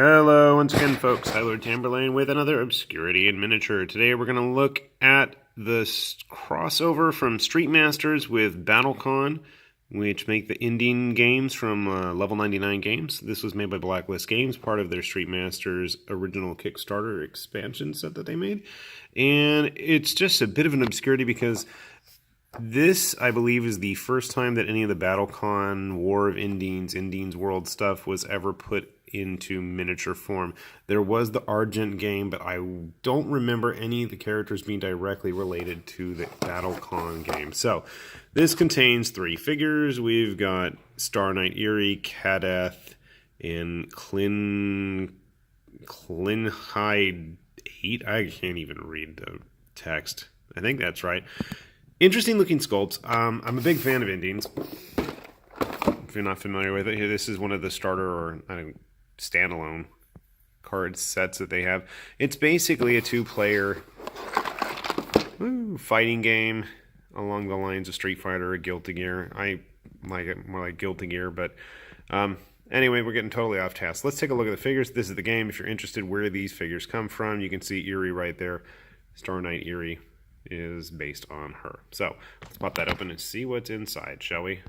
Hello, once again, folks. Tyler Tamberlane with another Obscurity in Miniature. Today we're going to look at the crossover from Street Masters with BattleCON, which make the Indian games from Level 99 Games. This was made by Blacklist Games, part of their Street Masters original Kickstarter expansion set that they made. And it's just a bit of an obscurity because this, I believe, is the first time that any of the BattleCon War of Indians World stuff was ever put into miniature form. There was the Argent game, but I don't remember any of the characters being directly related to the BattleCon game. So this contains 3 figures. We've got Star Knight Eerie, Kadeth, and Clinhide 8. I can't even read the text. I think that's right. Interesting looking sculpts. I'm a big fan of Indians. If you're not familiar with it, here, this is one of the starter or standalone card sets that they have. It's basically a 2-player fighting game along the lines of Street Fighter or Guilty Gear. I like it more like Guilty Gear, but anyway, we're getting totally off task. Let's take a look at the figures. This is the game. If you're interested where these figures come from, you can see Eerie right there. Star Knight Eerie is based on her. So let's pop that open and see what's inside, shall we?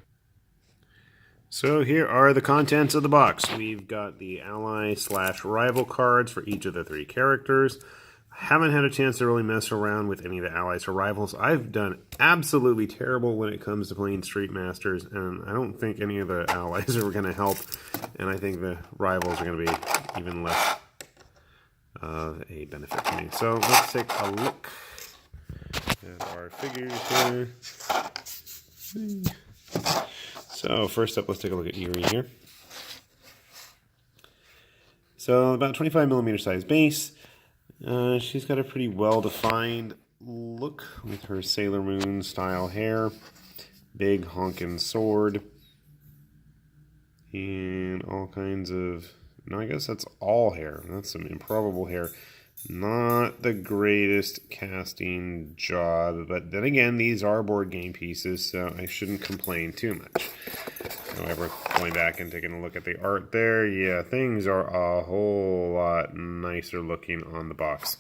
So here are the contents of the box. We've got the ally/rival cards for each of the 3 characters. I haven't had a chance to really mess around with any of the allies or rivals. I've done absolutely terrible when it comes to playing Street Masters, and I don't think any of the allies are going to help, and I think the rivals are going to be even less of a benefit to me. So let's take a look at our figures here. So first up, let's take a look at Eerie here. So about 25mm size base. She's got a pretty well-defined look with her Sailor Moon style hair, big honkin' sword, and all kinds of, no, I guess that's all hair. That's some improbable hair. Not the greatest casting job, but then again, these are board game pieces, so I shouldn't complain too much. However, going back and taking a look at the art there, yeah, things are a whole lot nicer looking on the box.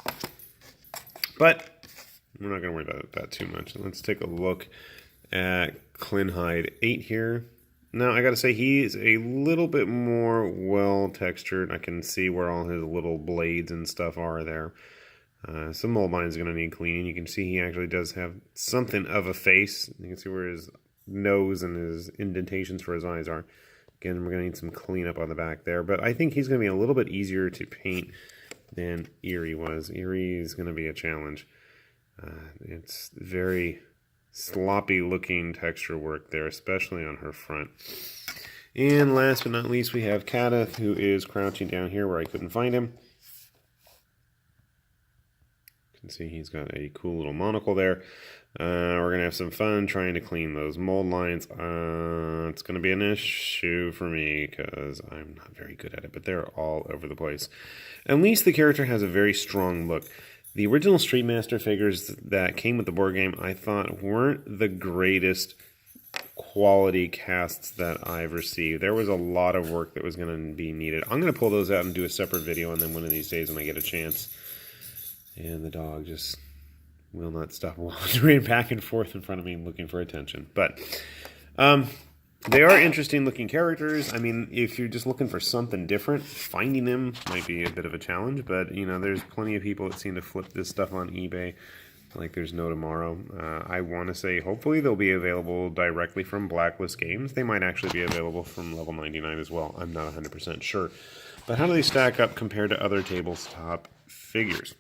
But we're not going to worry about that too much. Let's take a look at Clinhide 8 here. Now, I got to say, he's a little bit more well-textured. I can see where all his little blades and stuff are there. Some mold line is going to need cleaning. You can see he actually does have something of a face. You can see where his nose and his indentations for his eyes are. Again, we're going to need some cleanup on the back there. But I think he's going to be a little bit easier to paint than Eerie was. Eerie is going to be a challenge. It's very sloppy looking texture work there, especially on her front. And last but not least, we have Kadeth, who is crouching down here where I couldn't find him. You can see he's got a cool little monocle there. We're going to have some fun trying to clean those mold lines. It's going to be an issue for me because I'm not very good at it, but they're all over the place. At least the character has a very strong look. The original Street Master figures that came with the board game, I thought, weren't the greatest quality casts that I've received. There was a lot of work that was going to be needed. I'm going to pull those out and do a separate video, and then one of these days when I get a chance. And the dog just will not stop wandering back and forth in front of me looking for attention. But they are interesting looking characters. I mean, if you're just looking for something different, finding them might be a bit of a challenge. But, you know, there's plenty of people that seem to flip this stuff on eBay like there's no tomorrow. I want to say hopefully they'll be available directly from Blacklist Games. They might actually be available from Level 99 as well. I'm not 100% sure. But how do they stack up compared to other tabletop figures?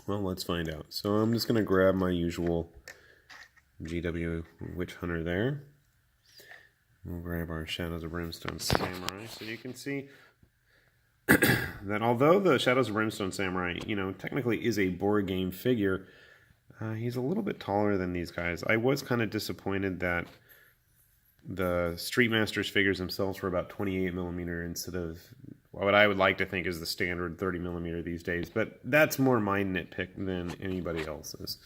Well, let's find out. So I'm just going to grab my usual GW Witch Hunter there. We'll grab our Shadows of Brimstone Samurai. So you can see that although the Shadows of Brimstone Samurai, you know, technically is a board game figure, he's a little bit taller than these guys. I was kind of disappointed that the Street Masters figures themselves were about 28mm instead of what I would like to think is the standard 30mm these days. But that's more my nitpick than anybody else's.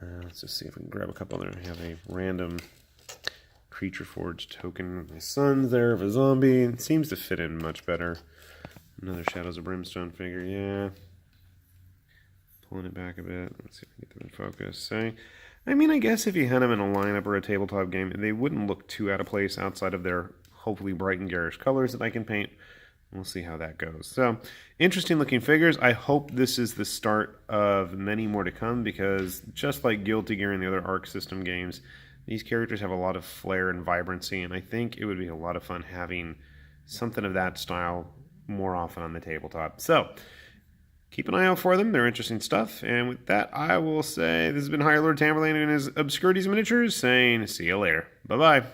Let's just see if we can grab a couple there. I have a random Creature Forge token of my son's there of a zombie. It seems to fit in much better Another Shadows of Brimstone figure, yeah. Pulling it back a bit. Let's see if I can get them in focus. So, I mean, I guess if you had them in a lineup or a tabletop game, they wouldn't look too out of place outside of their hopefully bright and garish colors that I can paint. We'll see how that goes. So, interesting looking figures. I hope this is the start of many more to come, because just like Guilty Gear and the other Arc System games, these characters have a lot of flair and vibrancy, and I think it would be a lot of fun having something of that style more often on the tabletop. So, keep an eye out for them. They're interesting stuff. And with that, I will say this has been Higher Lord Tamberlane and his Obscurities Miniatures saying see you later. Bye-bye.